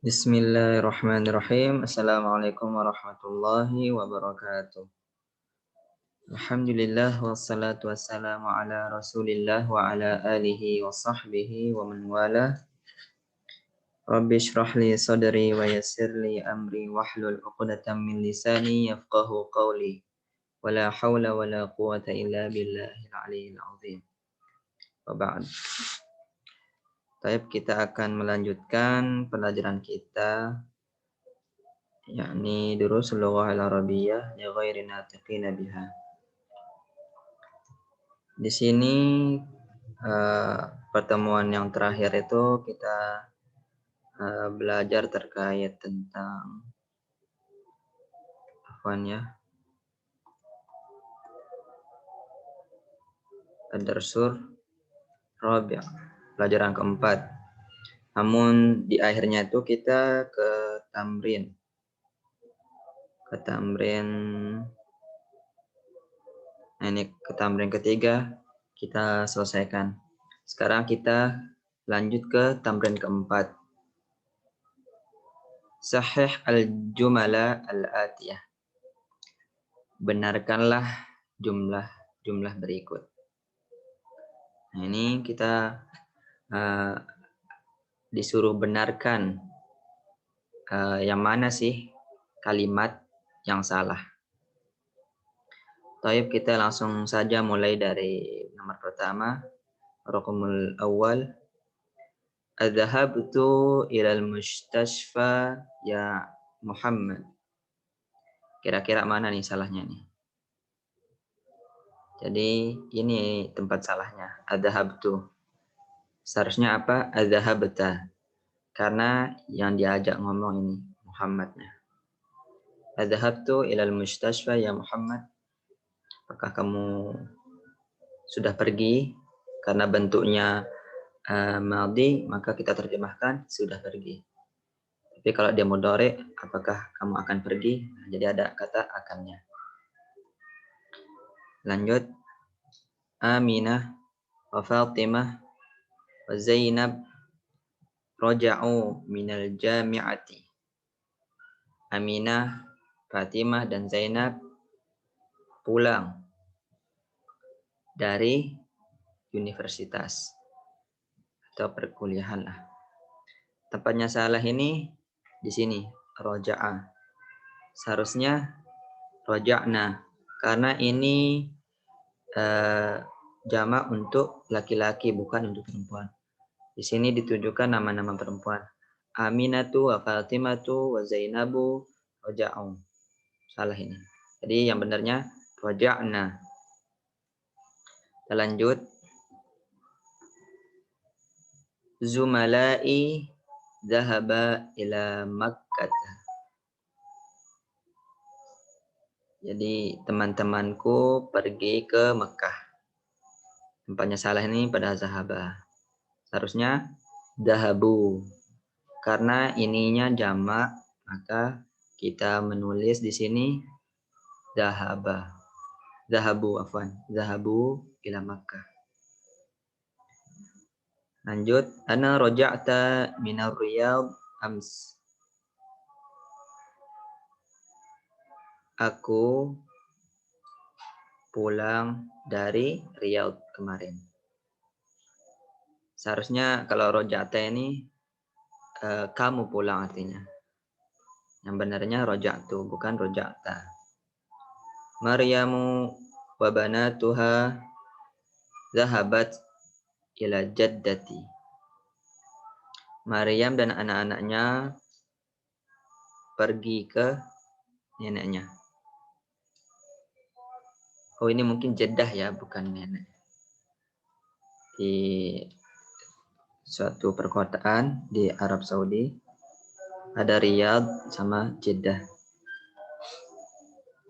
Bismillahirrahmanirrahim. Assalamualaikum warahmatullahi wabarakatuh. Alhamdulillah wassalatu wassalamu ala Rasulillah wa ala alihi wa sahbihi wa man wala. Rabbi shrah li sadri wa yassir li amri wahlul 'uqdatam min lisani yafqahu qawli. Wala haula wala quwata illa billahil aliyyil azim. Wa ba'd. Baik, kita akan melanjutkan pelajaran kita yakni durusul lughah al-arabiyyah li ghairi natiqina biha. Di sini pertemuan yang terakhir itu kita belajar terkait tentang ad-darsur rabi', pelajaran keempat. Namun di akhirnya itu kita ke tamrin ketiga kita selesaikan. Sekarang kita lanjut ke tamrin keempat. Sahih al-jumala al-atiyah. Benarkanlah jumlah berikut. Nah, ini kita disuruh benarkan yang mana sih kalimat yang salah. Taib, kita langsung saja mulai dari nomor pertama. Raqamul awal. Adzahabtu ilal mustashfa ya Muhammad. Kira-kira mana nih salahnya nih? Jadi ini tempat salahnya. Adzahabtu. Seharusnya apa? Adzahabta. Karena yang diajak ngomong ini Muhammadnya. Adzahabtu ilal mustashfa ya Muhammad. Apakah kamu sudah pergi? Karena bentuknya madhi, maka kita terjemahkan sudah pergi. Tapi kalau dia mudhari, apakah kamu akan pergi? Jadi ada kata akannya. Lanjut. Aminah wa Fatimah wa Zainab raja'u minal jami'ati. Aminah, Fatimah, dan Zainab pulang dari universitas atau perkuliahan lah. Tempatnya salah ini di sini, roja'a. Seharusnya roja'na, karena ini jamak untuk laki-laki, bukan untuk perempuan. Di sini ditujukan nama-nama perempuan. Aminatu wa Fatimatu wa Zainabu roja'u. Salah ini. Jadi yang benarnya roja'na. Kita lanjut. Zumalai dhahaba ila Makkah. Jadi teman-temanku pergi ke Mekah. Tempatnya salah ini pada zahaba. Seharusnya dhahabu. Karena ininya jamak, maka kita menulis di sini dhahaba. Dhahabu ila Makkah. Lanjut. Ana roja'ta minar Riyadh ams. Aku pulang dari Riyadh kemarin. Seharusnya kalau roja'ta ini kamu pulang artinya. Yang benarnya roja'tu, bukan roja'ta. Maryamu wa banatuha zahabat ila jaddati. Maryam dan anak-anaknya pergi ke neneknya. Oh, ini mungkin Jeddah ya, bukan nenek. Di suatu perkotaan di Arab Saudi ada Riyadh sama Jeddah.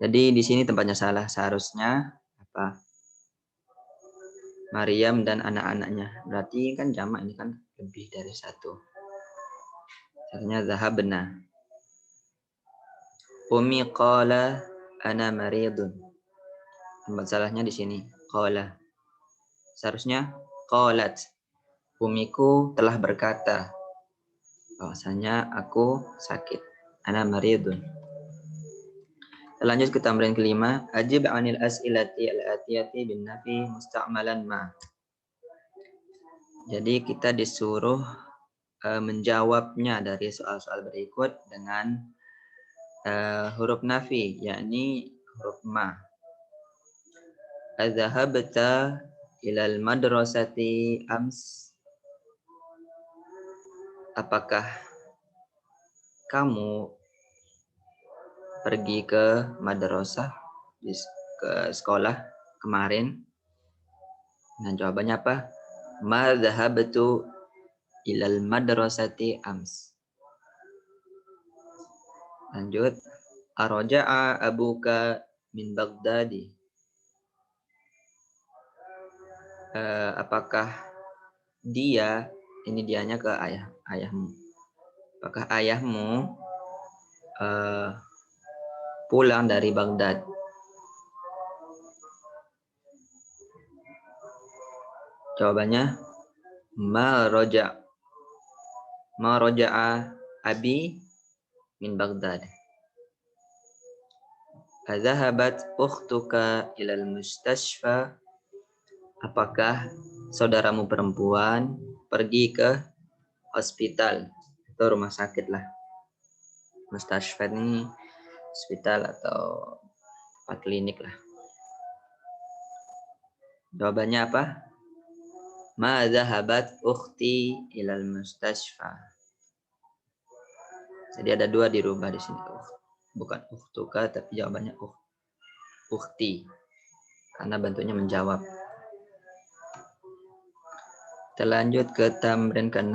Jadi di sini tempatnya salah. Seharusnya apa? Maryam dan anak-anaknya. Berarti kan jamak, ini kan lebih dari satu. Seharusnya zahabna. Ummi qala ana maridun. Tempat salahnya di sini. Qala. Seharusnya qalat. Umiku telah berkata. bahwasanya aku sakit. Ana maridun. Lanjut ke tamrin kelima. Ajib 'anil as'ilati al-atiyati bin nafi musta'malan ma. Jadi kita disuruh menjawabnya dari soal-soal berikut dengan huruf nafi, yakni huruf ma. Adzahabta ilal madrasati ams? Apakah kamu pergi ke madrasah, ke sekolah kemarin? Nah, jawabannya apa? Ma dzahabtu ilal madrasati ams. Lanjut. Araja'a abuka min Baghdadi? Apakah dia, ini dianya ke ayahmu. Apakah ayahmu pulang dari Baghdad? Jawabannya ma raja'a abi min Baghdad. Adzahabat ukhtuka ilal mustashfa? Apakah saudaramu perempuan pergi ke hospital atau rumah sakit lah. Mustashfa ini hospital atau tempat klinik lah. Jawabannya apa? Ma zahabat ukhti ilal mustashfa. Jadi ada dua dirubah di sini. Bukan ukhtuka tapi jawabannya ukhti. Karena bentuknya menjawab. Kita lanjut ke tamrin ke-6.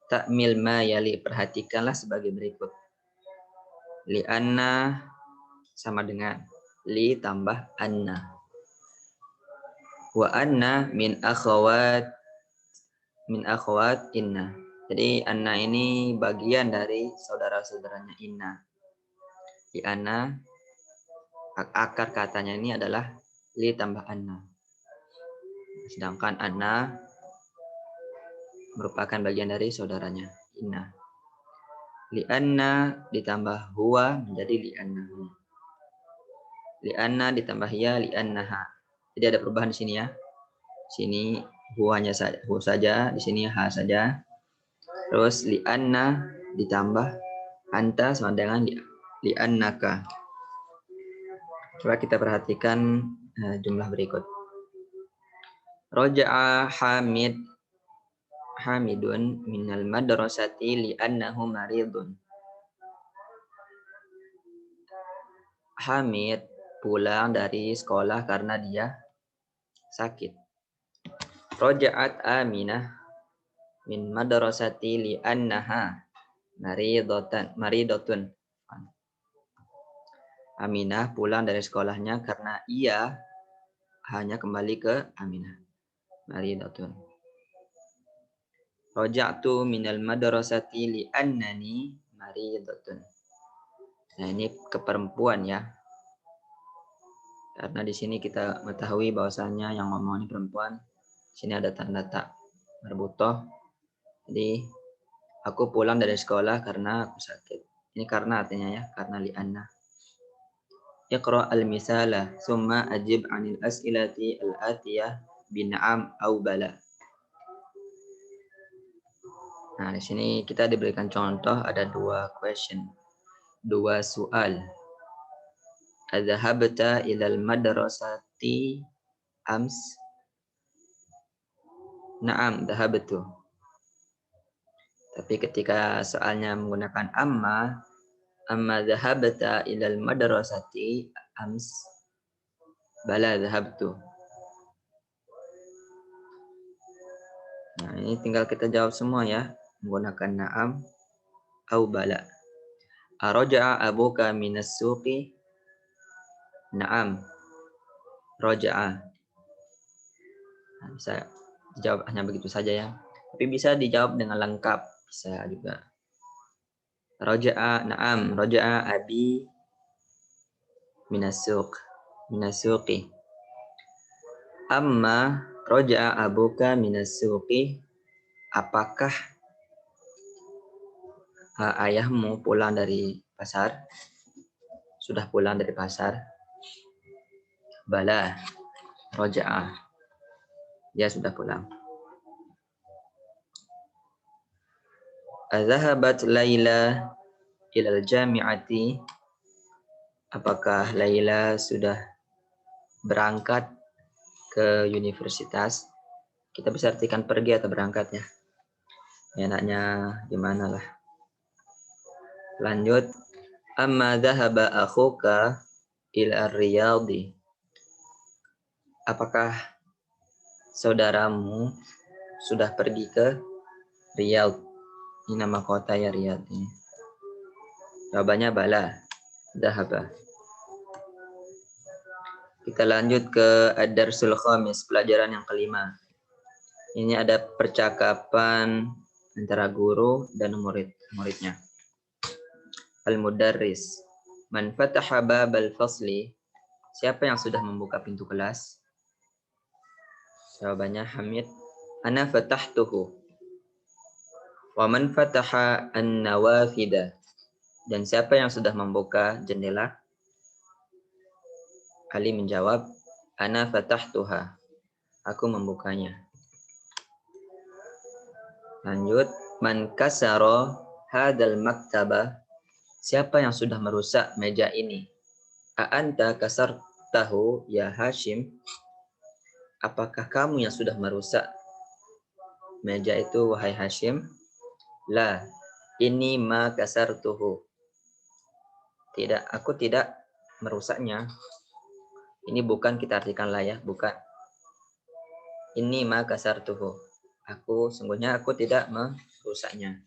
Takmil ma yali, perhatikanlah sebagai berikut. Li anna sama dengan li tambah anna. Wa anna min akhawat inna. Jadi anna ini bagian dari saudara-saudaranya inna. Li anna akar katanya ini adalah li tambah anna. Sedangkan anna merupakan bagian dari saudaranya inna. Li anna ditambah huwa menjadi li annahu. Li anna ditambah ya li annaha. Jadi ada perubahan di sini ya. Sini huwanya saja, hu saja, di sini ha saja. Terus li anna ditambah anta sama dengan li annaka. Coba kita perhatikan jumlah berikut. Raja'a Hamidun minal madrasati li annahu maridun. Hamid pulang dari sekolah karena dia sakit. Raja'at Aminah min madrasati li annaha maridatun. Aminah pulang dari sekolahnya karena ia hanya kembali ke Aminah. Maridatun. Raja'tu minal madrasati li annani maridatun. Nah, ini ke perempuan ya. Karena di sini kita mengetahui bahwasanya yang ngomong ini perempuan. Di sini ada tanda tak marbutoh. Jadi aku pulang dari sekolah karena aku sakit. Ini karena artinya ya, karena li anna. Iqra al-misala summa ajib 'anil as'ilati al-atiyah bin'am au bala. Nah, di sini kita diberikan contoh ada dua soal. Adzahabta ilal madrasati ams? Na'am, dhahabtu. Tapi ketika soalnya menggunakan amma dhahabta ilal madrasati ams? Bala dhahabtu. Nah, ini tinggal kita jawab semua ya, menggunakan na'am au bala. Araja'a abuka minas suqi? Na'am. Raja'a. Nah, bisa dijawab hanya begitu saja ya. Tapi bisa dijawab dengan lengkap, bisa juga. Raja'a na'am, raja'a abi minas suqi. Amma raja'a abuka minas suqi? Apakah ayahmu pulang dari pasar? Sudah pulang dari pasar? Bala, roja'a. Dia sudah pulang. Adzahabat Laila ilal jami'ati? Apakah Laila sudah berangkat ke universitas? Kita bisa artikan pergi atau berangkat ya. Enaknya gimana lah. Lanjut. Amma dhahaba akhuka ila riyadhi? Apakah saudaramu sudah pergi ke Riyadh? Ini nama kota ya, Riyadh ini. Jawabannya bala, dhahaba. Kita lanjut ke ad-darsul khamis, pelajaran yang kelima. Ini ada percakapan antara guru dan muridnya. Al-mudarris. Man fataha babal fasli? Siapa yang sudah membuka pintu kelas? Jawabannya Hamid. Ana fatahtuhu. Wa man fataha an-nawafida? Dan siapa yang sudah membuka jendela? Ali menjawab, ana fatahtuha. Aku membukanya. Lanjut. Man kasara hadal maktaba? Siapa yang sudah merusak meja ini? A'anta kasartahu ya Hashim? Apakah kamu yang sudah merusak meja itu, wahai Hashim? La, ini ma kasartuhu. Tidak, aku tidak merusaknya. Ini bukan kita artikan la ya, bukan. Ini ma kasartuhu. Sungguhnya aku tidak merusaknya.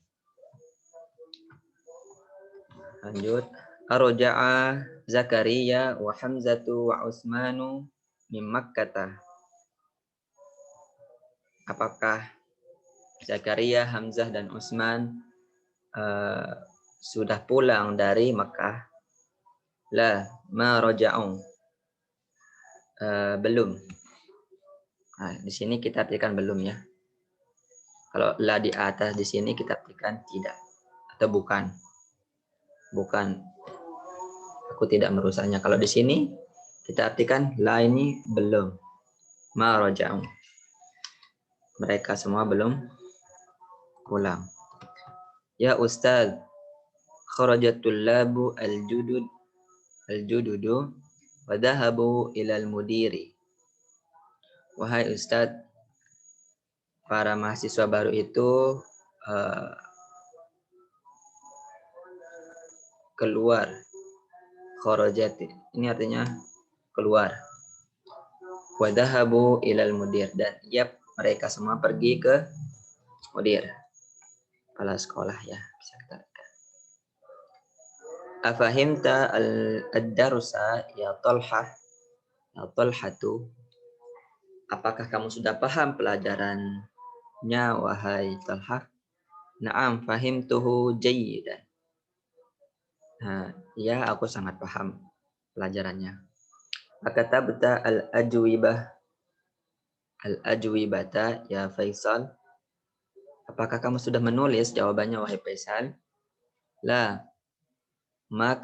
Lanjut. Arja'a Zakaria wa Hamzatu wa Utsmanu min Makkah. Apakah Zakaria, Hamzah, dan Utsman sudah pulang dari Makkah? La, ma raja'u. Belum. Nah, di sini kita artikan belum ya. Kalau la di atas di sini kita artikan tidak atau bukan. Bukan. Aku tidak merusaknya. Kalau di sini kita artikan la ini belum. Ma raja'u. Mereka semua belum pulang. Ya Ustaz, kharajatul labu al-jududu wa dhahabu ilal mudiri. Wahai Ustaz, para mahasiswa baru itu keluar. Kharajat ini artinya keluar. Wa dhahabu ilal mudir, dan mereka semua pergi ke mudir, kepala sekolah ya, bisa kita lihat. Afahimta ad-darusa ya Talhah? Ya Talhatu, apakah kamu sudah paham pelajarannya, wahai Talhah? Na'am fahimtuhu jayyidan. Nah, ya, aku sangat paham pelajarannya. Akatabta al-ajwibata ya Faisal? Apakah kamu sudah menulis jawabannya, wahai Faisal? La, ma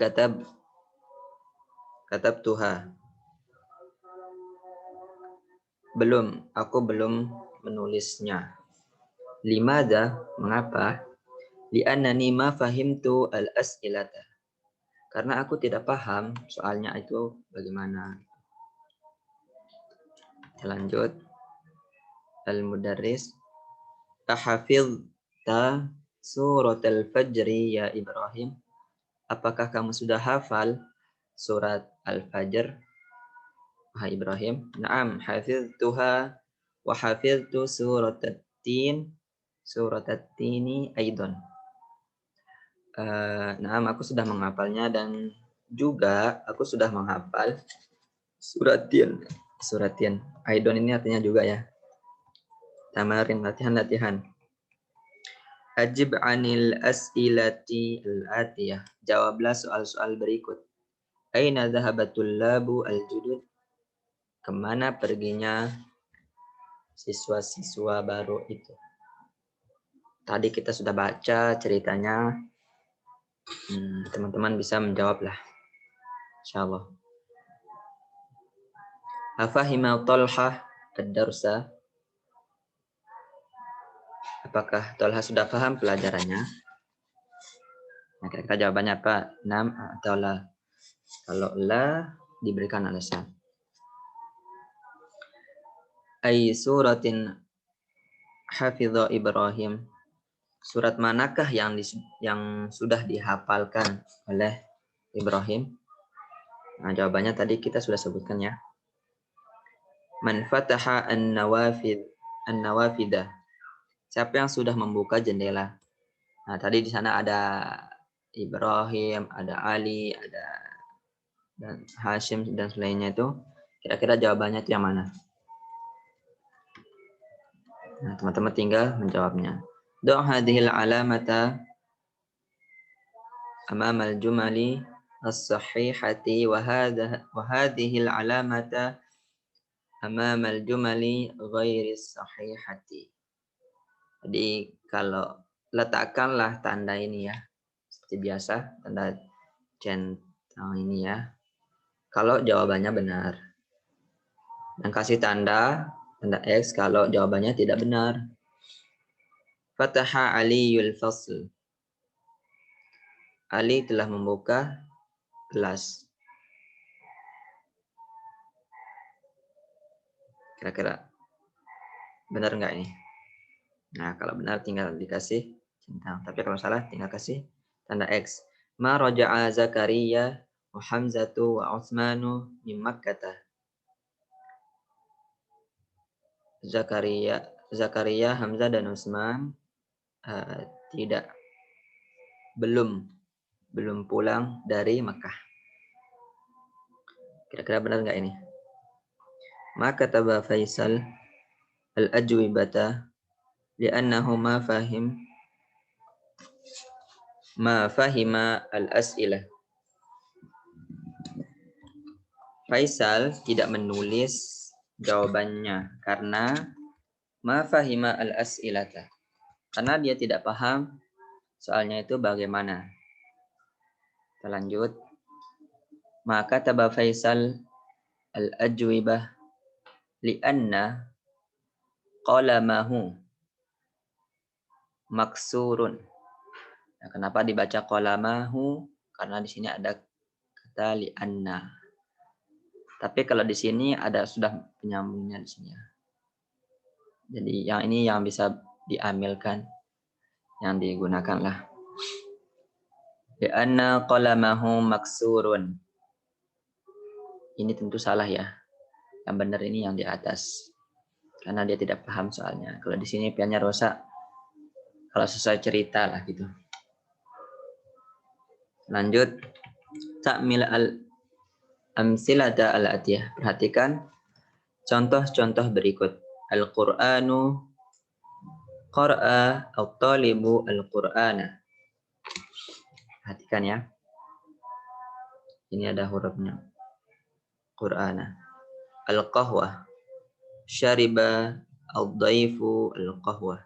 katabtuha. Belum, aku belum menulisnya. Limada, mengapa? Li'annani ma fahimtu al-as'ilata. Karena aku tidak paham soalnya itu bagaimana. Lanjut. Al-mudarris. Ahafidta surat al-fajri ya Ibrahim? Apakah kamu sudah hafal surat al-fajr, wahai Ibrahim? Naam, hafidtuha wa hafidtu surat at-tini aidon. Naam, aku sudah menghafalnya dan juga aku sudah menghafal surat tin. Aidon ini artinya juga ya. Tamarin, latihan. Ajib anil as'ilati al-atiyah. Jawablah soal-soal berikut. Aina dhahabatul labu al-judud? Kemana perginya siswa-siswa baru itu? Tadi kita sudah baca ceritanya Teman-teman bisa menjawab lah, insyaallah. Afahima Talha ad-darsa? Apakah Talha sudah paham pelajarannya? Nah, kira-kira jawabannya apa? Nam atau la? Kalau la, diberikan alasan. Ay suratin hafidha Ibrahim. Surat manakah yang sudah dihafalkan oleh Ibrahim? Nah, jawabannya tadi kita sudah sebutkan ya. Man fataha an-nawafidah. Siapa yang sudah membuka jendela? Nah, tadi di sana ada Ibrahim, ada Ali, ada dan Hashim dan selainnya itu. Kira-kira jawabannya itu yang mana? Nah, teman-teman tinggal menjawabnya. Do' hadhil alamata amama al-jumali as-sahihati wa hadhil alamata amama al-jumali ghairi sahihati. Jadi kalau letakkanlah tanda ini ya, seperti biasa, tanda centang ini ya. Kalau jawabannya benar. Dan kasih tanda X kalau jawabannya tidak benar. Fataha Aliyul fasl. Ali telah membuka kelas. Kira-kira benar nggak ini? Nah, kalau benar tinggal dikasih centang. Tapi kalau salah tinggal kasih tanda X. Ma raja'a Zakaria wa Hamzatu wa Utsmanu min Makkah. Zakaria, Hamzah dan Utsman belum pulang dari Makkah. Kira-kira benar nggak ini? Maka taba Faisal al-ajwibata li'annahu ma fahima al-as'ilah. Faisal tidak menulis jawabannya karena ma fahima al-as'ilata. Karena dia tidak paham soalnya itu bagaimana. Kita lanjut. Maka taba Faisal al-ajwibah li'anna qalamahu maksurun. Nah, kenapa dibaca qalamahu? Karena di sini ada kata li'anna. Tapi kalau di sini ada sudah penyambungnya di sini. Jadi yang ini yang bisa diambilkan, yang digunakanlah. Li'anna qalamahu maksurun. Ini tentu salah ya. Yang benar ini yang di atas. Karena dia tidak paham soalnya. Kalau di sini piannya rusak, kalau sesuai cerita lah gitu. Lanjut. Ta'mil al-amsilata al-atiyah. Perhatikan contoh-contoh berikut. Al-Qur'anu qara'a at-talibu al-Qur'ana. Perhatikan ya. Ini ada hurufnya. Qur'ana. Al-qahwah. Syariba al-dhaifu al-qahwah.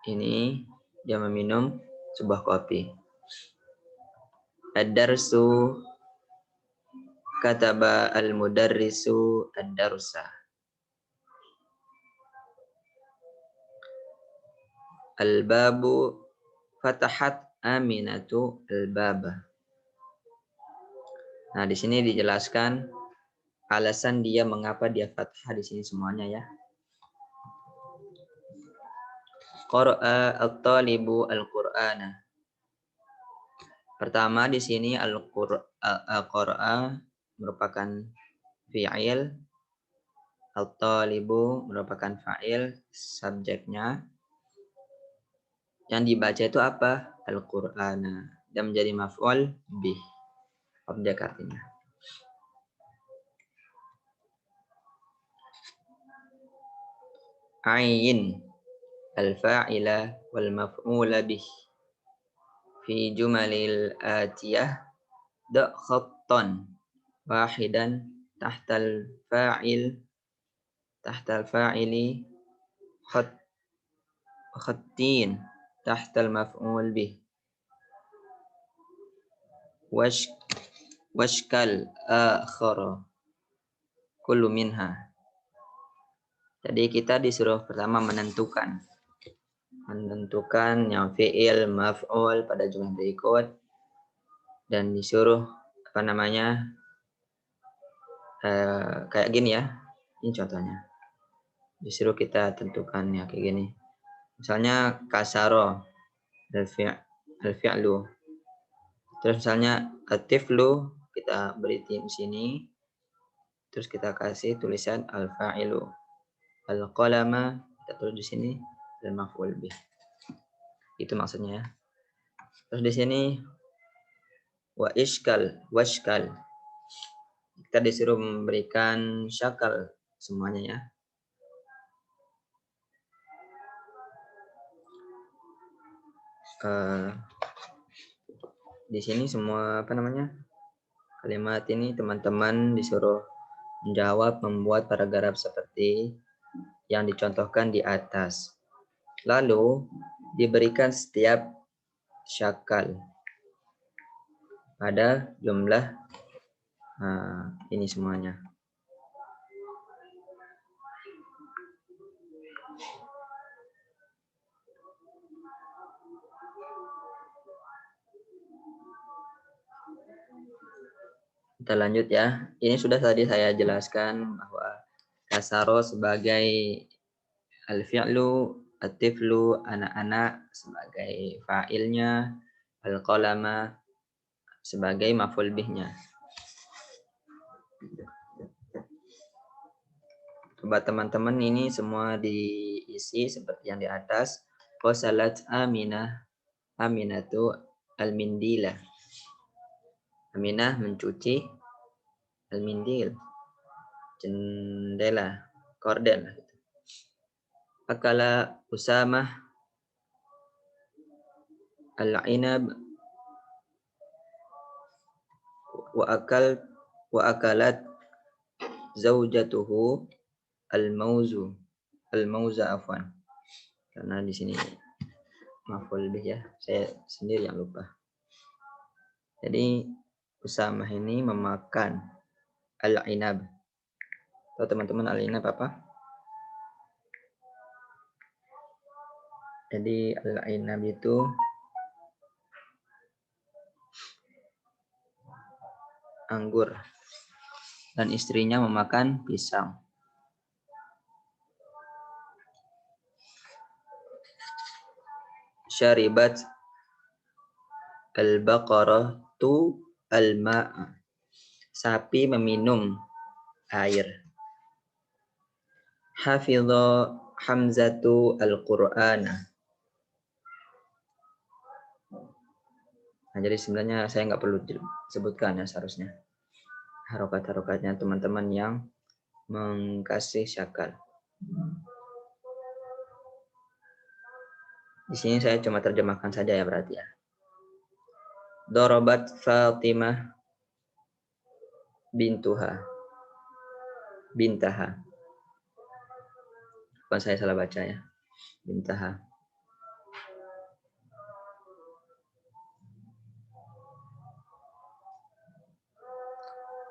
Ini dia meminum sebuah kopi. Ad-darsu kataba al-mudarrisu ad-darsa. Al-babu fatahat Aminatu al-baba. Nah, di sini dijelaskan alasan dia mengapa dia fathah di sini semuanya ya. Qara'a at-talibu al-Qur'ana. Pertama di sini al-qara'a merupakan fi'il, at-talibu merupakan fa'il, subjeknya. Yang dibaca itu apa? Al-Qur'ana. Dan menjadi maf'ul bih. Objek artinya. Ain al-fa'ila wal maf'ula bih. Fi jumalil atiyah da' khattan wahidan tahtal fa'ili khattin tahtal maf'ul bih. Washkal akhara kullu minha. Jadi kita disuruh pertama menentukan yang fi'il maf'ul pada jumlah berikut, dan disuruh kayak gini ya. Ini contohnya. Disuruh kita tentukannya kayak gini. Misalnya kasaro al-fi'lu. Terus misalnya atiflu kita beri di sini. Terus kita kasih tulisan al-fa'ilu. Al-qalama kita tulis di sini dan maf'ul bih. Itu maksudnya ya. Terus di sini washkal. Kita disuruh memberikan syakal semuanya ya. Di sini semua kalimat ini teman-teman disuruh menjawab, membuat paragraf seperti yang dicontohkan di atas. Lalu diberikan setiap syakal pada jumlah ini semuanya. Kita lanjut ya. Ini sudah tadi saya jelaskan bahwa kasaro sebagai al-fi'lu, at-tiflu, anak-anak sebagai fa'ilnya, al-qalama sebagai maf'ul bihnya. Coba teman-teman ini semua diisi seperti yang di atas. Qasalat Aminatu al-mindila. Aminah mencuci al-mindil, jendela, korden. Akala Usamah al-inab wa akalat zaujatuhu al-mauza afwan. Karena di sini maf'ul bih ya, saya sendiri yang lupa. Jadi Usamah ini memakan al-inab. Tahu teman-teman al-inab apa? Jadi al-inab itu anggur dan istrinya memakan pisang. Syaribat al-baqaratu al-ma'a. Sapi meminum air. Hafidha Hamzatu al-Qur'ana. Nah, jadi sebenarnya saya nggak perlu sebutkan ya seharusnya. Harokat-harokatnya teman-teman yang mengkasih syakal. Di sini saya cuma terjemahkan saja ya berarti ya. Dorobat Fatimah bintaha. Bukan saya salah baca ya. Bintaha.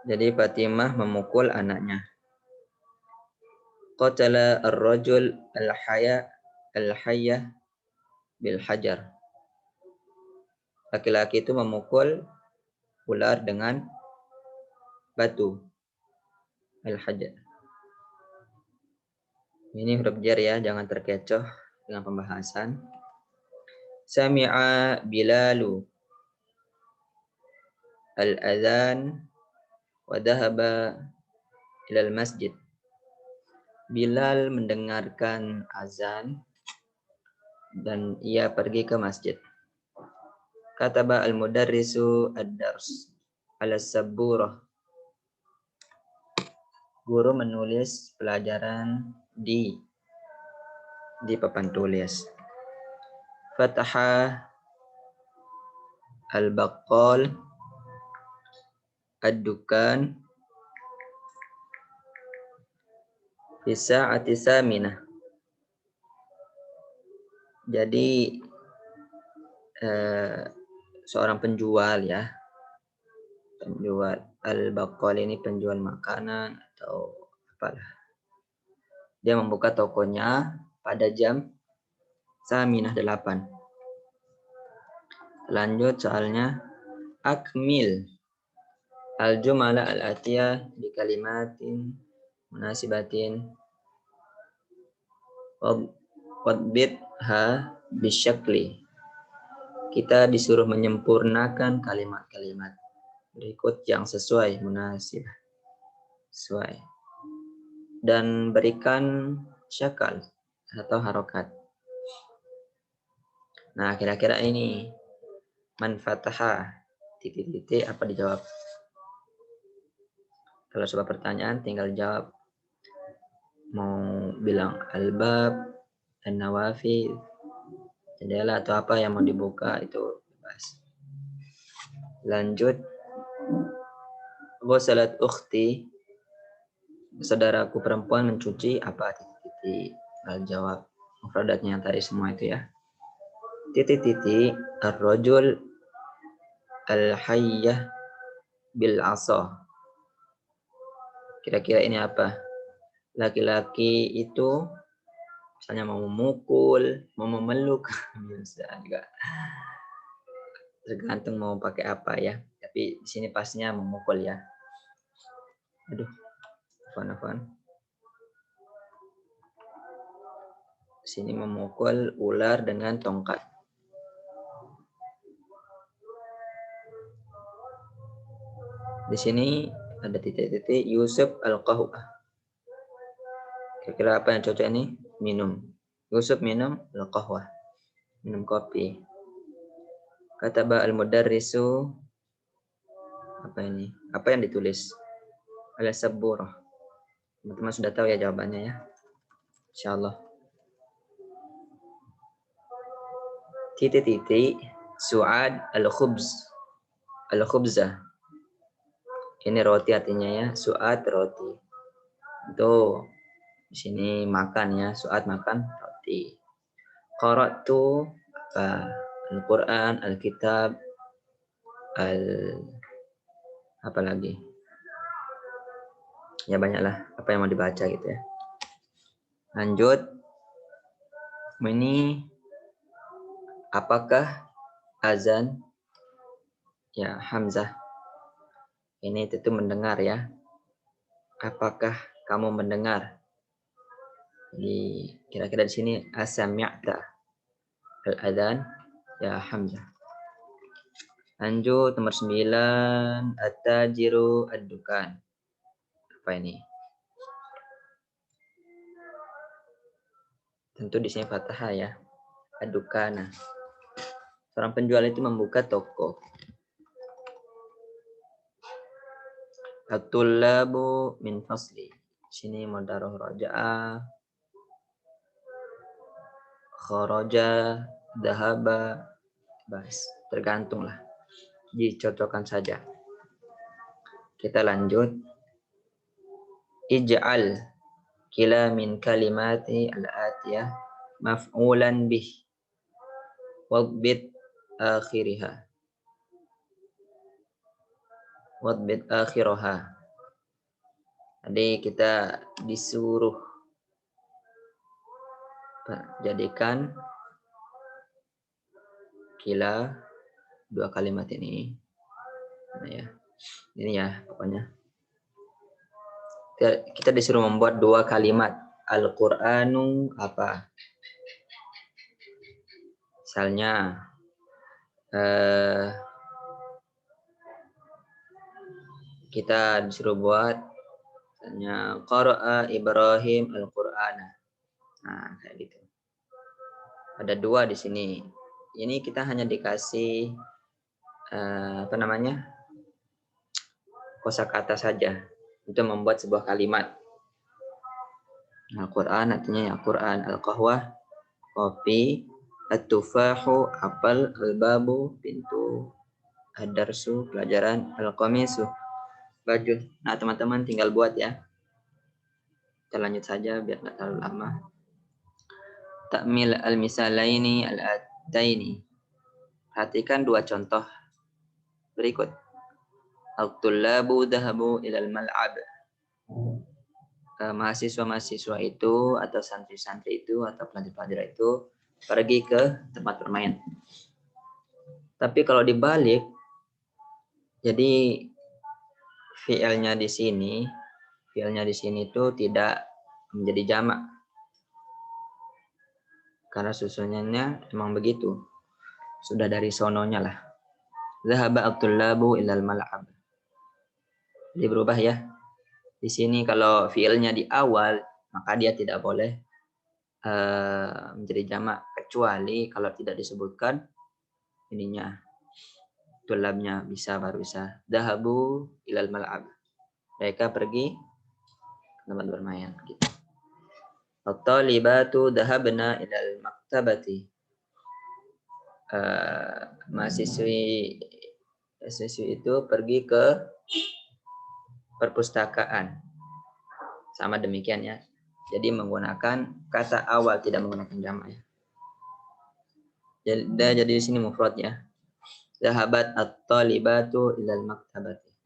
Jadi Fatimah memukul anaknya. Qatala ar-rajul al-hayya bil hajar. Laki-laki itu memukul ular dengan batu. Al-hajar. Ini huruf jar ya, jangan terkecoh dengan pembahasan. Sami'a Bilalu al-adhan wa dhahaba ilal masjid. Bilal mendengarkan azan dan ia pergi ke masjid. Kataba al-mudarrisu ad-dars ala sabburah. Guru menulis pelajaran di papan tulis. Fataha al-baqqal ad-dukan fi sa'ati saminah. Jadi seorang penjual ya, penjual. Al-baqal ini penjual makanan atau apalah. Dia membuka tokonya pada jam 8:00. Lanjut soalnya, akmil al-jumala al-atiyah bi kalimatin munasibatin wadbitha bisyakli. Kita disuruh menyempurnakan kalimat-kalimat berikut yang sesuai, munasib, sesuai, dan berikan syakal atau harokat. Nah, kira-kira ini man fataha titik-titik apa dijawab? Kalau sebuah pertanyaan tinggal jawab. Mau bilang albab, an-nawafi, jendela atau apa yang mau dibuka itu bebas. Lanjut. Ghusalat ukhti, saudaraku perempuan mencuci apa titik-titik. Tinggal jawab mufradatnya yang tadi semua itu ya. Titik-titik ar-rajul al-hayyah bil asa. Kira-kira ini apa? Laki-laki itu misalnya mau memukul, mau memeluk, bisa juga. Tergantung mau pakai apa ya. Tapi di sini pasnya memukul ya. Aduh, afwan. Di sini memukul ular dengan tongkat. Di sini ada titik-titik Yusuf al-Qahwa. Kira-kira apa yang cocok ini? Minum. Yusuf minum al-Qahwa. Minum kopi. Kataba al-mudarrisu. Apa ini? Apa yang ditulis? Al-sabburah. Teman-teman sudah tahu ya jawabannya ya. Insyaallah. Titik-titik Su'ad al-khubz. Al-khubzah. Ini roti artinya ya. Su'ad roti. Itu di sini makan ya. Su'ad makan roti. Qara'tu Al-Quran, Al-Kitab, apa lagi? Ya banyaklah apa yang mau dibaca gitu ya. Lanjut. Ini apakah azan? Ya, Hamzah. Ini tentu mendengar ya. Apakah kamu mendengar? Jadi kira-kira di sini asami'ta al-adzan ya Hamzah. Lanjut nomor 9 at-tajiru ad-dukan. Apa ini? Tentu di sini fathah ya. Ad-dukana. Seorang penjual itu membuka toko. At-tullabu min fasli. Sini mudaroh raja'ah. Kharaja, dahaba, bas. Tergantung lah. Dicocokkan saja. Kita lanjut. Ij'al kila min kalimati al-atiyah maf'ulan bih. Wadbit akhiriha. Wadbit akhiraha. Jadi kita disuruh jadikan kila dua kalimat ini. Nah ya. Ini ya pokoknya. Kita disuruh membuat dua kalimat. Al-Qur'anu apa? Misalnya kita disuruh buat misalnya qara'a Ibrahim al-Qur'ana. Nah, kayak gitu. Ada dua di sini. Ini kita hanya dikasih kosakata saja untuk membuat sebuah kalimat. Al-Quran artinya ya Quran, al-qahwah kopi, at-tufahu apel, al-babu pintu, ad-darsu pelajaran, al-qamisu baju. Nah teman-teman tinggal buat ya. Kita lanjut saja biar nggak terlalu lama. Ta'mil al-misalaini al-ataini. Perhatikan dua contoh berikut. Al-tullabu dhahabu ilal mal'ab. Mahasiswa-mahasiswa itu atau santri-santri itu atau pelajar-pelajar itu pergi ke tempat bermain. Tapi kalau dibalik, jadi fi'ilnya di sini itu tidak menjadi jamak. Karena susunannya emang begitu. Sudah dari sononya lah. Zahaba at-tullabu ilal mal'ab. Jadi berubah ya. Di sini kalau fiilnya di awal, maka dia tidak boleh menjadi jamak kecuali kalau tidak disebutkan ininya. Tulabnya baru bisa. Zahabu ilal mal'ab. Mereka pergi ke tempat bermain. Gitu. At-talibatu dhahabna ilal maktabati. Mahasiswi itu pergi ke perpustakaan. Sama demikian ya. Jadi menggunakan kata awal, tidak menggunakan jamak ya. Jadi di sini mufrad ya. Zahabat at-talibatu ilal maktabati.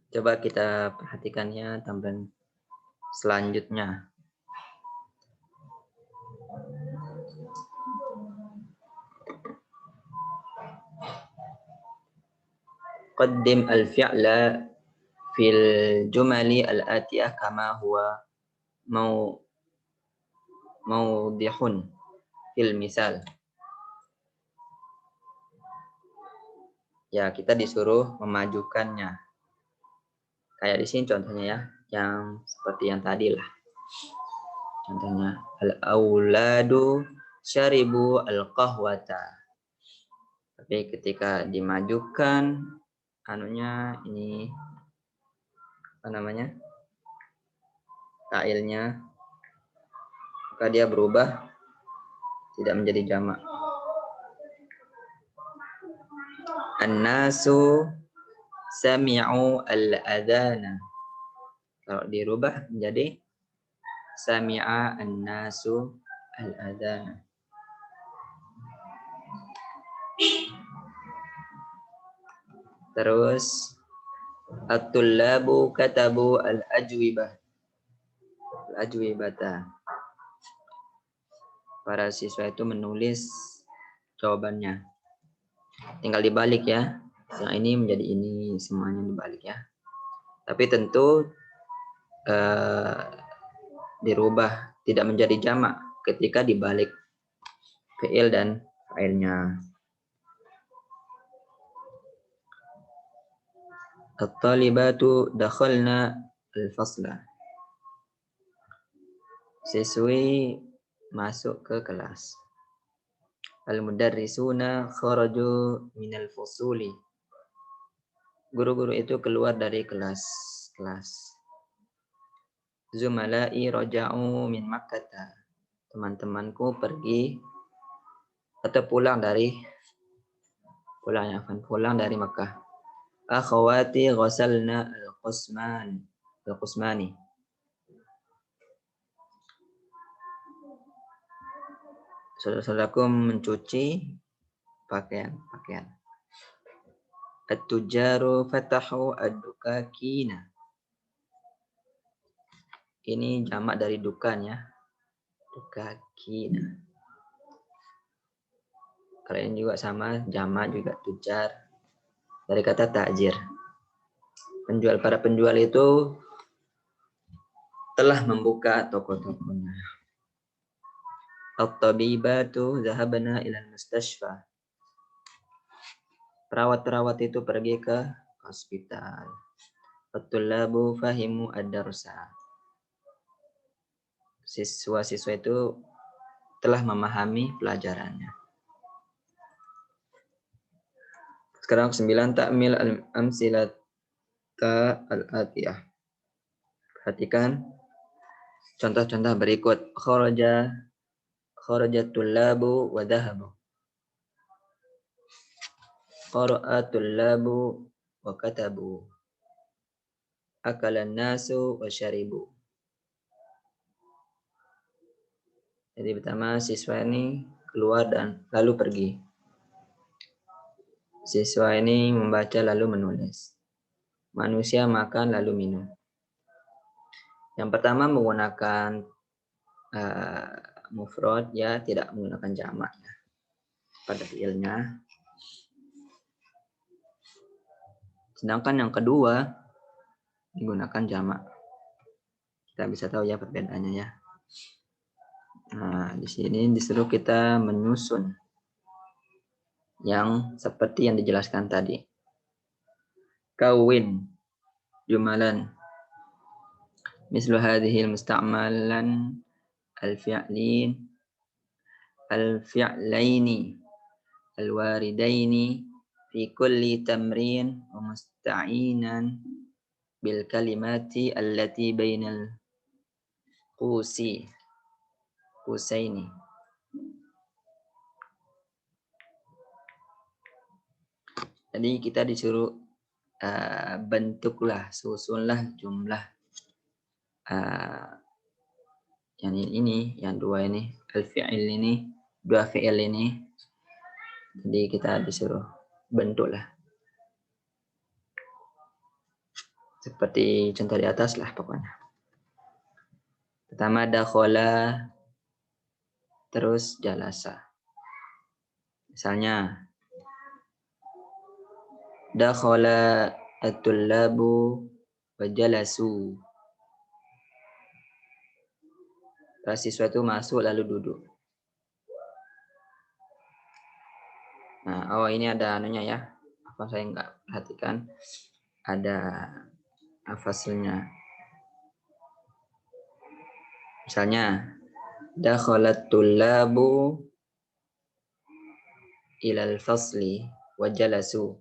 Coba kita perhatikannya tambahan selanjutnya. Qaddim al-fi'la fil jumali al-atiyah kama huwa mawdihun fil misal. Ya, kita disuruh memajukannya. Kayak di sini contohnya ya, yang seperti yang tadi lah. Contohnya, al-auladu syaribu al-qahwata. Tapi ketika dimajukan, anunya ini, apa namanya, ta'ilnya, maka dia berubah, tidak menjadi jamak. An-nasu sami'u al-adhana. Kalau dirubah menjadi sami'a an-nasu al-adhana. Terus at-tullabu katabu al-ajwibah. Al-ajwibata. Para siswa itu menulis jawabannya. Tinggal dibalik ya. Yang ini menjadi ini, semuanya dibalik ya. Tapi tentu dirubah, tidak menjadi jamak ketika dibalik fi'il dan fa'ilnya. At-talibatu dakhalna al-fasla. Siswi masuk ke kelas. Al-mudarrisuna kharaju minal fusuli. Guru-guru itu keluar dari kelas. Zumala'i raja'u min Makkah. Teman-temanku pergi atau pulang dari Makkah. Akhawati ghasalna al-qusmani. Saudara-saudaraku mencuci pakaian. At-tujaru fatahu ad-dukakina. Ini jamak dari dukan ya. Dukakina. Kalau ini juga sama, jamak juga tujar. Dari kata takjir. Para penjual itu telah membuka toko-tokonya. At-tabibatu zahabna ila mustashfa. Perawat-perawat itu pergi ke hospital. At-tullabu fahimu ad-darsa. Siswa-siswa itu telah memahami pelajarannya. Sekarang 9 ta'mil al-amsilata al-atiyah. Perhatikan contoh-contoh berikut. Kharajat tullabu wa dhahabu. Qara'a tullabu wa katabu. Akalan nasu wa syaribu. Jadi pertama siswa ini keluar dan lalu pergi. Siswa ini membaca lalu menulis. Manusia makan lalu minum. Yang pertama menggunakan mufrad, ya, tidak menggunakan jamak ya, pada fiilnya. Sedangkan yang kedua digunakan jamak. Kita bisa tahu ya perbedaannya ya. Nah, di sini disuruh kita menyusun yang seperti yang dijelaskan tadi. Kawin jumalan mislu hadhil musta'malan al-fi'lin al-fi'laini al-waridaini fi kulli tamrin wa musta'inan bil kalimati allati bainal qusaini. Jadi kita disuruh bentuklah, susunlah jumlah yang ini, yang dua ini, al-fi'il ini, dua fi'il ini. Jadi kita disuruh bentuklah. Seperti contoh di atas lah pokoknya. Pertama dakhala, terus jalasa. Misalnya dakhala at-tullabu wa jalasu. Siswa itu masuk lalu duduk. Nah, ini ada anunya ya. Apa saya nggak perhatikan? Ada fasilnya. Misalnya dakhalat tullabu ilal fasli wa jalasu.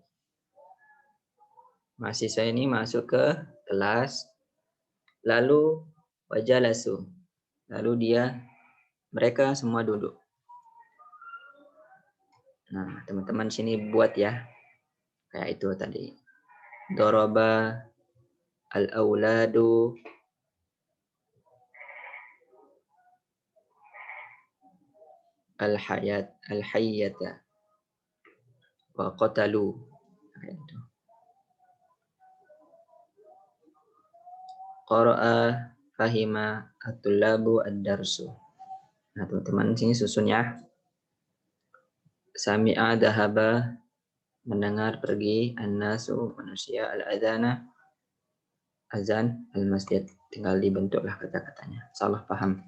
Mahasiswa ini masuk ke kelas lalu wa jalasu. Lalu mereka semua duduk. Nah, teman-teman sini buat ya. Kayak itu tadi. Daraba al-auladu al-hayyata wa qatalu. Qara'a fahima at-tullabu ad-darsu. Nah, teman-teman sini susun ya. Sami'a dahaba, mendengar, pergi, an-nasu, manusia, al-adhana, azan, al-masjid. Tinggal dibentuklah kata-katanya. Salah paham.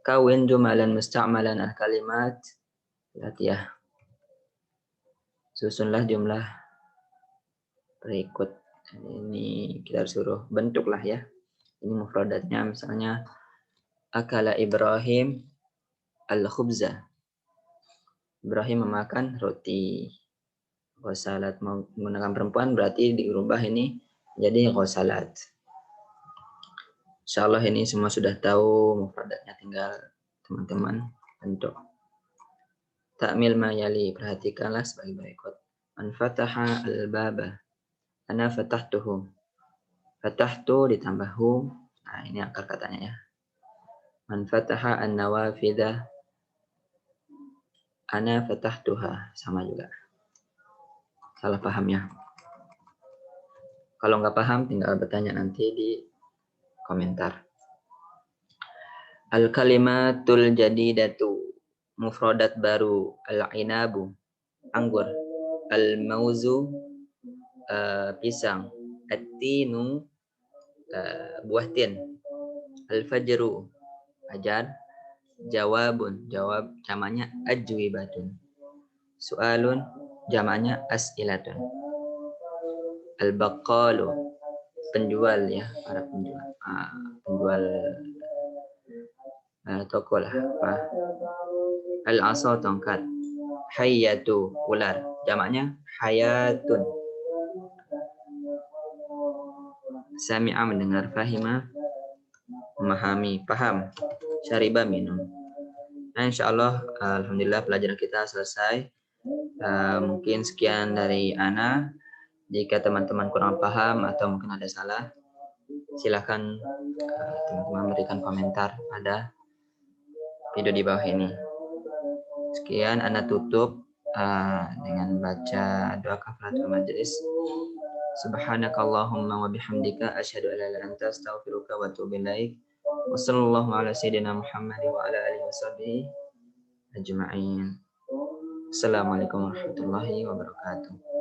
Kawin jumalan musta'malan al-kalimat. Berarti ya. Susunlah jumlah berikut. Ini kita suruh bentuklah ya. Ini mufradatnya misalnya akala Ibrahim al-khubza. Ibrahim memakan roti. Ghosalat, menggunakan perempuan berarti diubah ini jadi ghosalat. Insyaallah ini semua sudah tahu mufradatnya, tinggal teman-teman bentuk. Ta'mil ma yali, perhatikanlah sebagai berikut. Man fataha al-baba, ana fatahtuhu. Fatahtu ditambah hu. Nah, ini akar katanya ya. Man fataha an-nawafidha, ana fatahtuha. Sama juga. Salah paham ya. Kalau nggak paham tinggal bertanya nanti di komentar. Al-kalimatul jadidatu, mufradat baru. Al-inabu, anggur. Al-mauzu, pisang. At-tinu, buah tin. Al-fajru, fajar. Jawabun, jawab, jamaknya ajwibatun. Su'alun, jamaknya as'ilatun. Al-baqqalu, penjual ya, para penjual. Penjual toko lah. Al-asa, tongkat. Hayyatu, ular. Jamaknya hayatun. Sami'a, mendengar. Fahima, memahami, paham. Syariba, minum. Nah, insyaallah alhamdulillah pelajaran kita selesai. Mungkin sekian dari Ana. Jika teman-teman kurang paham atau mungkin ada salah, silakan teman-teman berikan komentar pada video di bawah ini. Sekian Ana tutup dengan baca doa kafaratul majelis. Subhanakallahumma wa bihamdika asyhadu an la ilaha illa anta astaghfiruka wa atubu ilaik. Wassallallahu ala sayyidina Muhammad wa ala alihi washabihi ajma'in. Assalamualaikum warahmatullahi wabarakatuh.